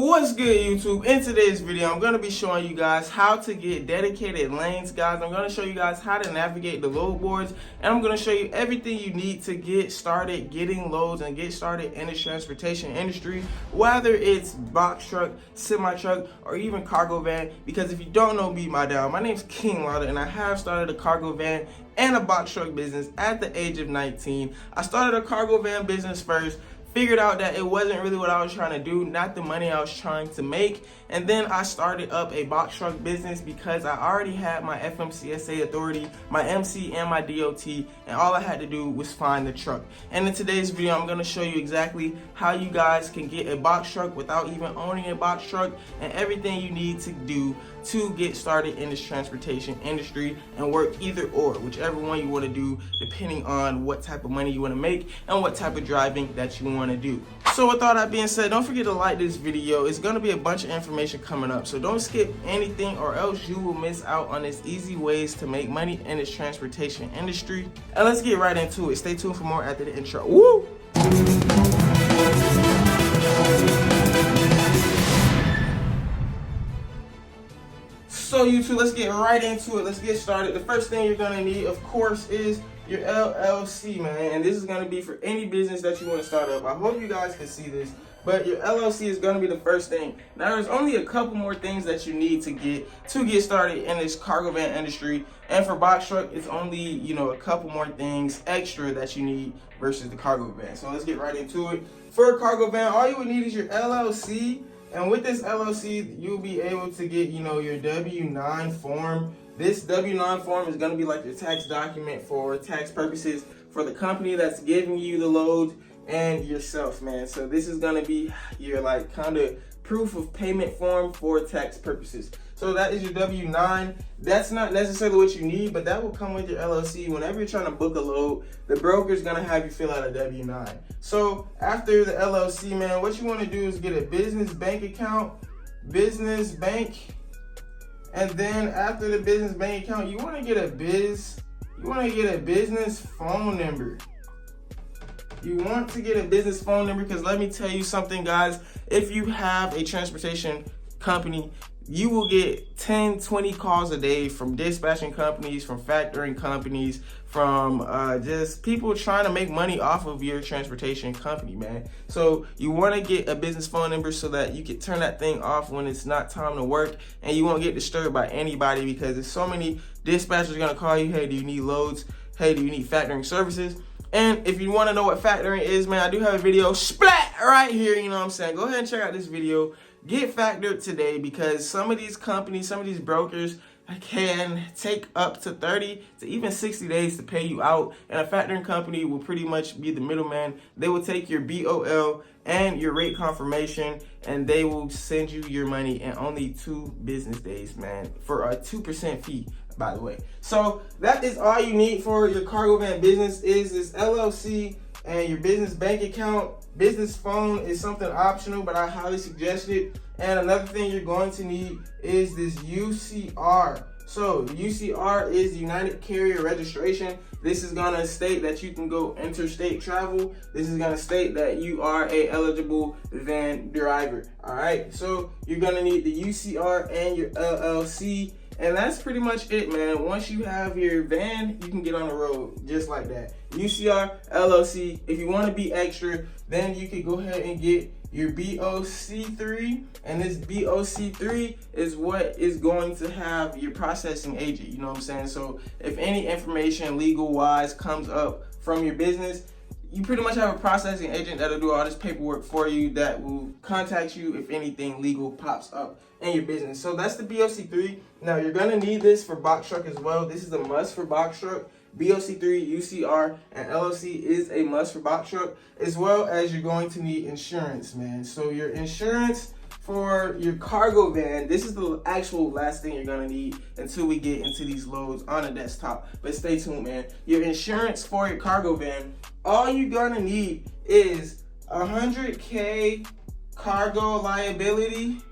What's good, YouTube? In today's video, I'm going to be showing you guys how to get dedicated lanes, guys. I'm going to show you guys how to navigate the load boards, and I'm going to show you everything you need to get started getting loads and get started in the transportation industry, whether it's box truck, semi truck, or even cargo van. Because if you don't know me, my name's KINGLATTA, and I have started a cargo van and a box truck business at the age of 19. I started a cargo van business first, figured out that it wasn't really what I was trying to do, not the money I was trying to make, and then I started up a box truck business because I already had my FMCSA authority, my MC, and my DOT, and all I had to do was find the truck. And in today's video, I'm going to show you exactly how you guys can get a box truck without even owning a box truck, and everything you need to do to get started in this transportation industry and work either or, whichever one you want to do, depending on what type of money you want to make and what type of driving that you want to do. So with all that being said, don't forget to like this video. It's going to be a bunch of information coming up, so don't skip anything or else you will miss out on these easy ways to make money in this transportation industry. And let's get right into it. Stay tuned for more after the intro. Woo! So YouTube, let's get right into it. Let's get started. The first thing you're gonna need, of course, is your LLC, man. And this is gonna be for any business that you want to start up. I hope you guys can see this, but your LLC is gonna be the first thing. Now, there's only a couple more things that you need to get started in this cargo van industry. And for box truck, it's only, a couple more things extra that you need versus the cargo van. So let's get right into it. For a cargo van, all you would need is your LLC. And with this LLC, you'll be able to get, your W-9 form. This W-9 form is going to be like your tax document for tax purposes for the company that's giving you the load and yourself, man. So this is going to be your kind of proof of payment form for tax purposes. So that is your W-9. That's not necessarily what you need, but that will come with your LLC. Whenever you're trying to book a load, the broker's gonna have you fill out a W-9. So after the LLC, man, what you wanna do is get a business bank account, business bank, and then after the business bank account, you wanna get a business phone number. You want to get a business phone number because let me tell you something, guys. If you have a transportation company, you will get 10, 20 calls a day from dispatching companies, from factoring companies, from just people trying to make money off of your transportation company, man. So you want to get a business phone number so that you can turn that thing off when it's not time to work, and you won't get disturbed by anybody because there's so many dispatchers going to call you. Hey, do you need loads? Hey, do you need factoring services? And if you want to know what factoring is, man, I do have a video splat right here, you know what I'm saying? Go ahead and check out this video. Get factored today because some of these companies, some of these brokers can take up to 30 to even 60 days to pay you out. And a factoring company will pretty much be the middleman. They will take your BOL and your rate confirmation, and they will send you your money in only 2 business days, man, for a 2% fee, by the way. So that is all you need for your cargo van business is this LLC and your business bank account. Business phone is something optional, but I highly suggest it. And another thing you're going to need is this UCR. So the UCR is United Carrier Registration. This is going to state that you can go interstate travel. This is going to state that you are a eligible van driver. All right, so you're going to need the UCR and your LLC. And that's pretty much it, man. Once you have your van, you can get on the road just like that. UCR, LLC. If you want to be extra, then you can go ahead and get your BOC3. And this BOC3 is what is going to have your processing agent. You know what I'm saying? So if any information legal-wise comes up from your business, you pretty much have a processing agent that'll do all this paperwork for you that will contact you if anything legal pops up in your business. So that's the BOC3. Now you're gonna need this for box truck as well. This is a must for box truck. BOC3, UCR, and LLC is a must for box truck, as well as you're going to need insurance, man. So your insurance for your cargo van, this is the actual last thing you're gonna need until we get into these loads on the desktop. But stay tuned, man. Your insurance for your cargo van, all you're gonna need is 100K cargo liability.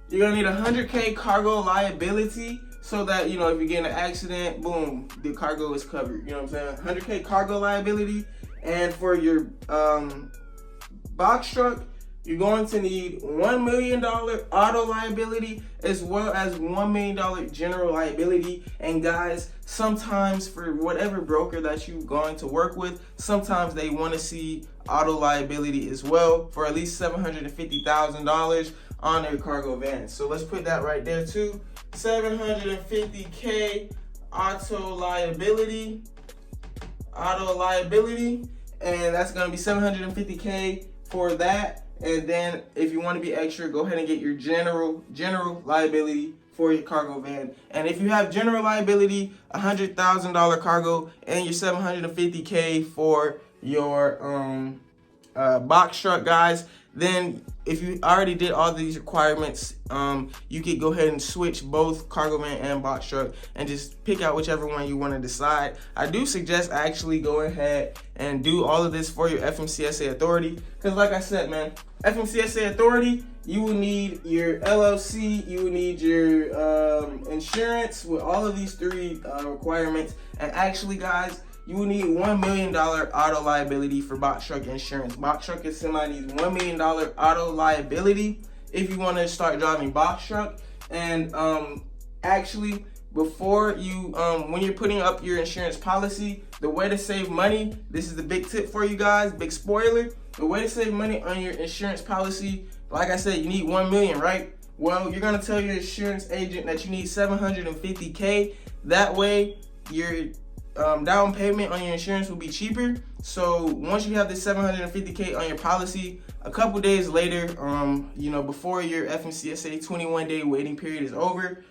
You're gonna need 100K cargo liability so that, if you get in an accident, boom, the cargo is covered. You know what I'm saying? 100K cargo liability. And for your box truck, you're going to need $1 million auto liability as well as $1 million general liability. And guys, sometimes for whatever broker that you're going to work with, sometimes they want to see auto liability as well for at least $750,000 on their cargo van. So let's put that right there too. $750K auto liability, and that's going to be $750K for that. And then if you want to be extra, go ahead and get your general liability for your cargo van. And if you have general liability, $100,000 cargo, and your $750K for your box truck, guys, then if you already did all these requirements, you could go ahead and switch both cargo van and box truck and just pick out whichever one you want to decide. I do suggest actually go ahead and do all of this for your FMCSA authority, because like I said, man, FMCSA authority, you will need your LLC, you will need your insurance with all of these three requirements. And actually, guys, you will need $1 million auto liability for box truck insurance. Box truck is semi needs $1 million auto liability if you want to start driving box truck. And actually, before you, when you're putting up your insurance policy, the way to save money, this is the big tip for you guys, big spoiler. The way to save money on your insurance policy, like I said, you need $1 million, right? Well, you're gonna tell your insurance agent that you need $750K. That way, your down payment on your insurance will be cheaper. So once you have this $750K on your policy, a couple days later, before your FMCSA 21-day waiting period is over,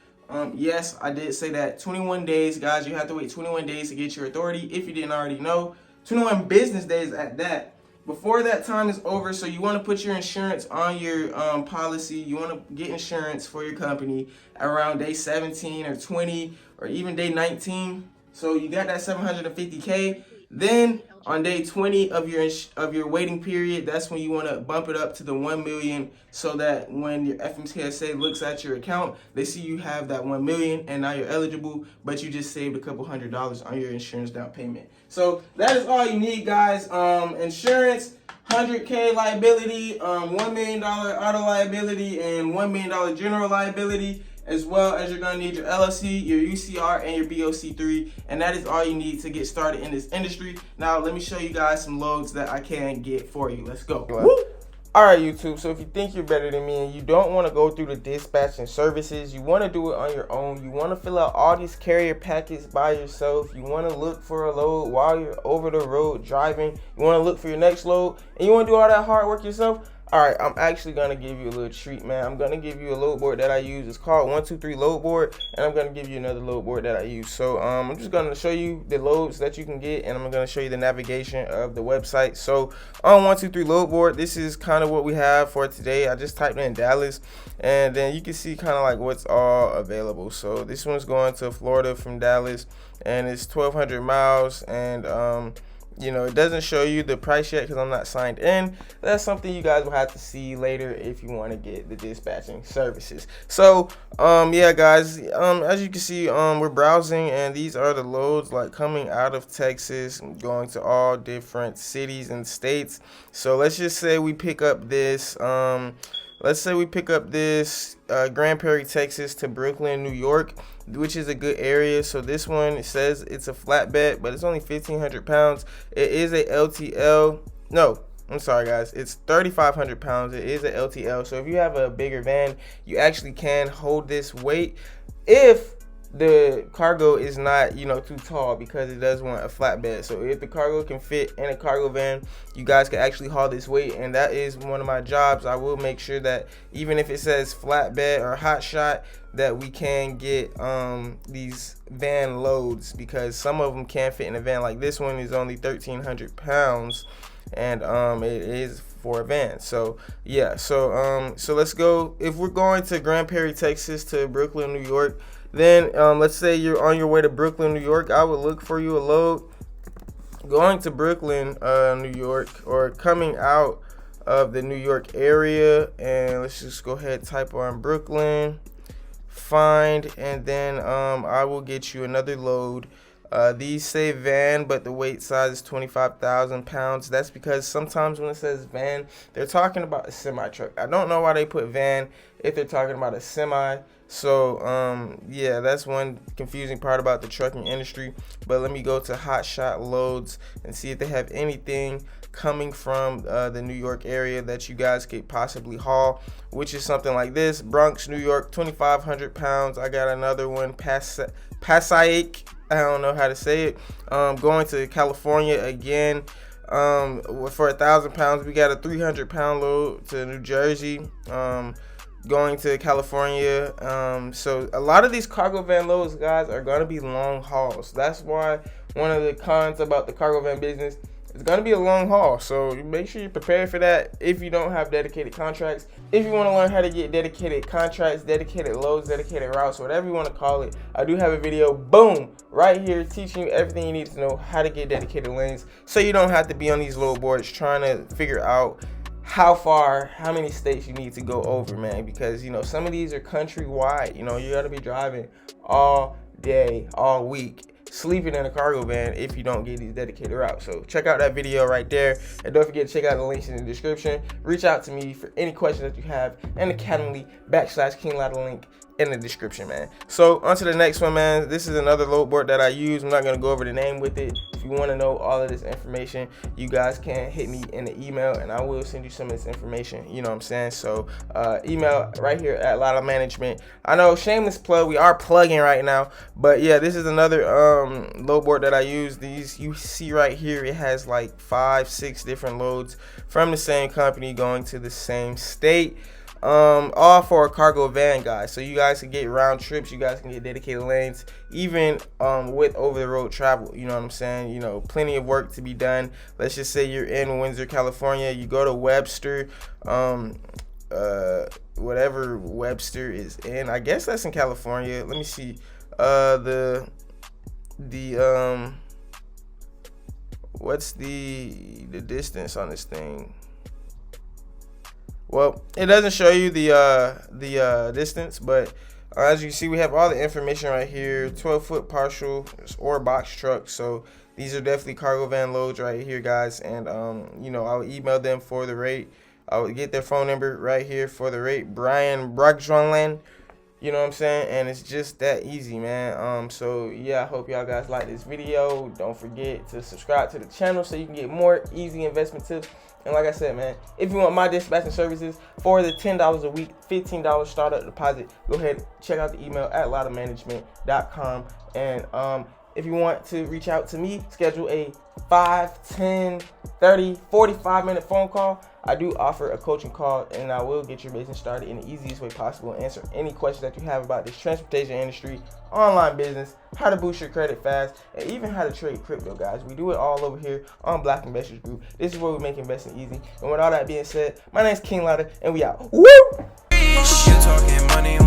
yes, I did say that 21 days, guys. You have to wait 21 days to get your authority if you didn't already know. 21 business days at that. Before that time is over, so you want to put your insurance on your policy. You want to get insurance for your company around day 17 or 20 or even day 19. So you got that $750K. Then on day 20 of your waiting period, that's when you want to bump it up to the $1 million, so that when your FMCSA looks at your account, they see you have that $1 million and now you're eligible, but you just saved a couple $100 on your insurance down payment. So that is all you need, guys. Insurance, $100K liability, $1 million auto liability, and $1 million general liability, as well as you're going to need your LLC, your UCR, and your BOC3. And that is all you need to get started in this industry. Now, let me show you guys some loads that I can get for you. Let's go. All right, YouTube. So if you think you're better than me and you don't want to go through the dispatching services, you want to do it on your own, you want to fill out all these carrier packets by yourself, you want to look for a load while you're over the road driving, you want to look for your next load, and you want to do all that hard work yourself, all right, I'm actually going to give you a little treat, man. I'm going to give you a load board that I use. It's called 123 load board, and I'm going to give you another load board that I use. So I'm just going to show you the loads that you can get, and I'm going to show you the navigation of the website. So on 123 load board, this is kind of what we have for today. I just typed in Dallas, and then you can see kind of like what's all available. So this one's going to Florida from Dallas, and it's 1,200 miles, and it doesn't show you the price yet because I'm not signed in. That's something you guys will have to see later if you want to get the dispatching services. So yeah, guys, as you can see, we're browsing, and these are the loads like coming out of Texas, going to all different cities and states. So let's just say we pick up this Grand Prairie, Texas to Brooklyn, New York, which is a good area. So this one, it says it's a flatbed, but it's only 1,500 pounds. It is a LTL. No, I'm sorry, guys. It's 3,500 pounds. It is a LTL. So if you have a bigger van, you actually can hold this weight if the cargo is not, too tall, because it does want a flatbed. So if the cargo can fit in a cargo van, you guys can actually haul this weight. And that is one of my jobs. I will make sure that even if it says flatbed or hot shot, that we can get these van loads, because some of them can't fit in a van. Like this one is only 1,300 pounds, and it is for a van. So yeah, so let's go. If we're going to Grand Prairie, Texas to Brooklyn, New York, then let's say you're on your way to Brooklyn, New York, I would look for you a load going to Brooklyn, New York, or coming out of the New York area. And let's just go ahead and type on Brooklyn, find, and then I will get you another load These say van, but the weight size is 25,000 pounds. That's because sometimes when it says van, they're talking about a semi truck. I don't know why they put van if they're talking about a semi. So yeah, that's one confusing part about the trucking industry. But let me go to Hot Shot Loads and see if they have anything coming from the New York area that you guys could possibly haul, which is something like this: Bronx, New York, 2,500 pounds. I got another one, Passaic, I don't know how to say it. Going to California again, for 1,000 pounds. We got a 300-pound load to New Jersey, going to California. So a lot of these cargo van loads, guys, are going to be long hauls. That's why one of the cons about the cargo van business, it's going to be a long haul. So make sure you're prepared for that if you don't have dedicated contracts. If you want to learn how to get dedicated contracts, dedicated loads, dedicated routes, whatever you want to call it, I do have a video, boom, right here, teaching you everything you need to know how to get dedicated lanes, so you don't have to be on these load boards trying to figure out how many states you need to go over, man, because, you know, some of these are countrywide. You know, you got to be driving all day, all week, sleeping in a cargo van if you don't get these dedicated routes. So check out that video right there, and don't forget to check out the links in the description. Reach out to me for any questions that you have, and the Calendly/KINGLATTA link in the description, man. So on to the next one, man. This is another load board that I use. I'm not going to go over the name with it. If you want to know all of this information, you guys can hit me in the email, and I will send you some of this information, you know what I'm saying? So email right here at Latta Management. I know, shameless plug, we are plugging right now, but yeah, this is another load board that I use. These you see right here, it has like 5-6 different loads from the same company going to the same state. All for a cargo van, guys, so you guys can get round trips, you guys can get dedicated lanes, even with over the road travel, you know what I'm saying? You know, plenty of work to be done. Let's just say you're in Windsor, California, you go to Webster, whatever Webster is in, I guess that's in California. Let me see what's the distance on this thing. Well, it doesn't show you the distance, but as you see, we have all the information right here. 12-foot partial or box truck. So these are definitely cargo van loads right here, guys. And you know, I'll email them for the rate. I'll get their phone number right here for the rate. Brian Brugstrongland. You know what I'm saying? And it's just that easy, man. So yeah, I hope y'all guys like this video. Don't forget to subscribe to the channel so you can get more easy investment tips. And like I said, man, if you want my dispatching services for the $10 a week, $15 startup deposit, go ahead and check out the email at lattamanagement.com. And if you want to reach out to me, schedule a 5, 10, 30, 45-minute phone call. I do offer a coaching call, and I will get your business started in the easiest way possible and answer any questions that you have about this transportation industry, online business, how to boost your credit fast, and even how to trade crypto, guys. We do it all over here on Black Investors Group. This is where we make investing easy. And with all that being said, my name is KINGLATTA, and we out. Woo! You talking money.